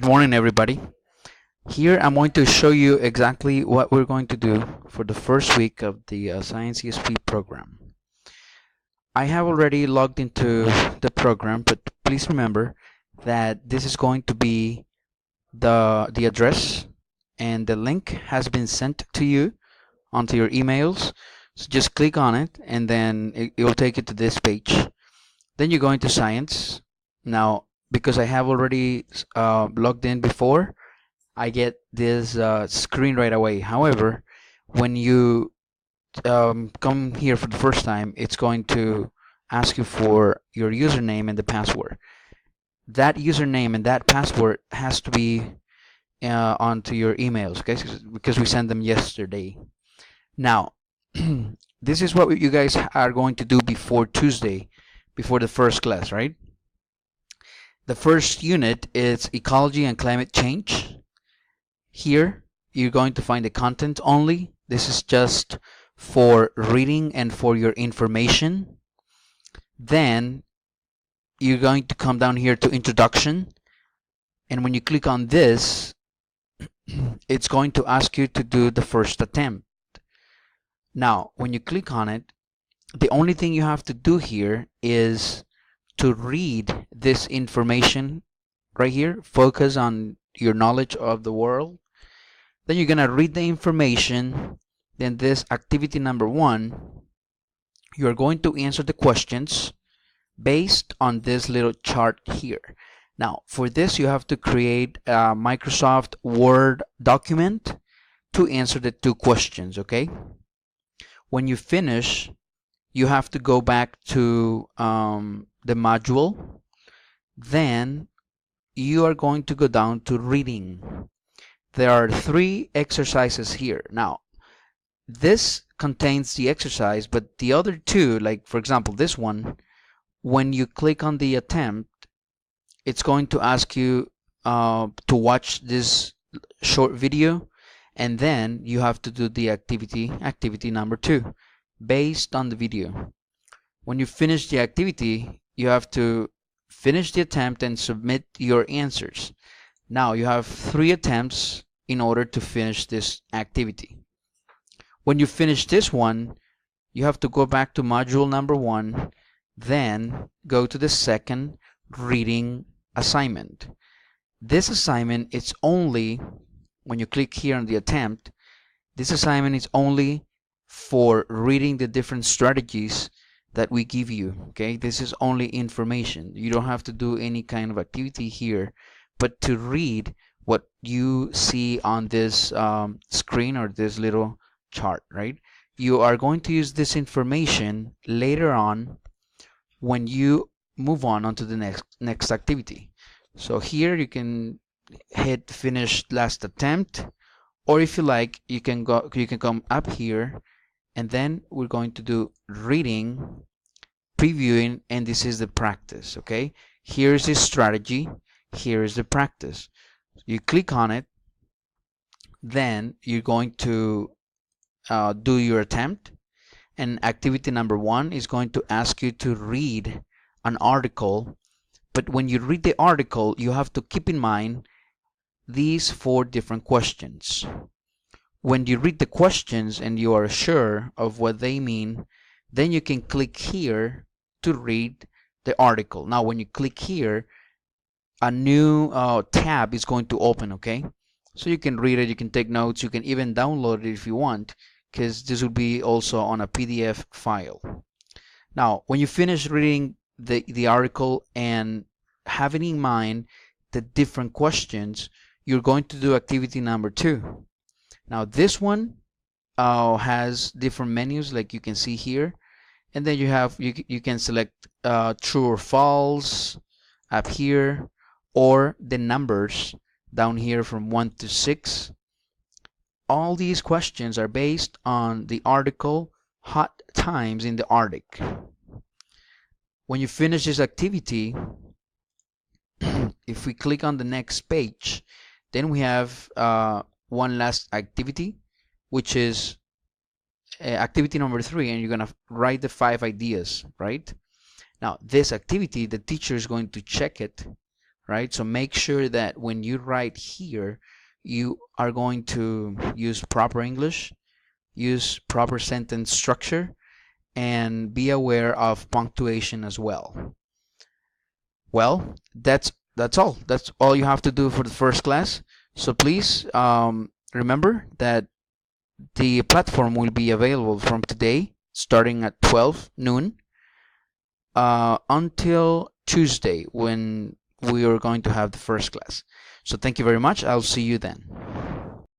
Good morning, everybody. Here I'm going to show you exactly what we're going to do for the first week of the Science ESP program. I have already logged into the program, but please remember that this is going to be the address, and the link has been sent to you onto your emails. So just click on it, and then it will take you to this page. Then you go into Science. Now, because I have already logged in before, I get this screen right away. However, when you come here for the first time, it's going to ask you for your username and the password. That username and that password has to be onto your emails, okay? Because we sent them yesterday. Now, this is what you guys are going to do before Tuesday, before the first class, right? The first unit is Ecology and Climate Change. Here, you're going to find the content only. This is just for reading and for your information. Then, you're going to come down here to Introduction. And when you click on this, it's going to ask you to do the first attempt. Now, when you click on it, the only thing you have to do here is to read this information right here. Focus on your knowledge of the world. Then you're gonna read the information. Then this activity number 1, you're going to answer the questions based on this little chart here. Now, for this, you have to create a Microsoft Word document to answer the 2 questions, okay? When you finish, you have to go back to the module. Then you are going to go down to reading. There are 3 exercises here. Now, this contains the exercise, but the other 2, like for example this one, when you click on the attempt, it's going to ask you to watch this short video, and then you have to do the activity number 2 based on the video. When you finish the activity, you have to finish the attempt and submit your answers. Now you have 3 attempts in order to finish this activity. When you finish this one, you have to go back to module number 1, then go to the second reading assignment. This assignment is only, when you click here on the attempt, this assignment is only for reading the different strategies that we give you, okay? This is only information. You don't have to do any kind of activity here, but to read what you see on this screen or this little chart, right? You are going to use this information later on when you move on onto the next activity. So here you can hit finish last attempt, or if you like, you can come up here, and then we're going to do reading, previewing, and this is the practice, okay? Here's the strategy, here is the practice. You click on it, then you're going to do your attempt, and activity number 1 is going to ask you to read an article. But when you read the article, you have to keep in mind these 4 different questions. When you read the questions and you are sure of what they mean, then you can click here to read the article. Now, when you click here, a new tab is going to open, okay? So you can read it, you can take notes, you can even download it if you want, because this will be also on a PDF file. Now, when you finish reading the article and having in mind the different questions, you're going to do activity number 2. Now, this one has different menus, like you can see here, and then you can select true or false up here, or the numbers down here from 1 to 6. All these questions are based on the article Hot Times in the Arctic. When you finish this activity, if we click on the next page, then we have one last activity, which is activity number 3, and you're gonna write the 5 ideas, right? Now, this activity, the teacher is going to check it right? So make sure that when you write here, you are going to use proper English, use proper sentence structure, and be aware of punctuation as well. Well, that's all. That's all you have to do for the first class. So please remember that the platform will be available from today, starting at 12 noon, until Tuesday when we are going to have the first class. So thank you very much. I'll see you then.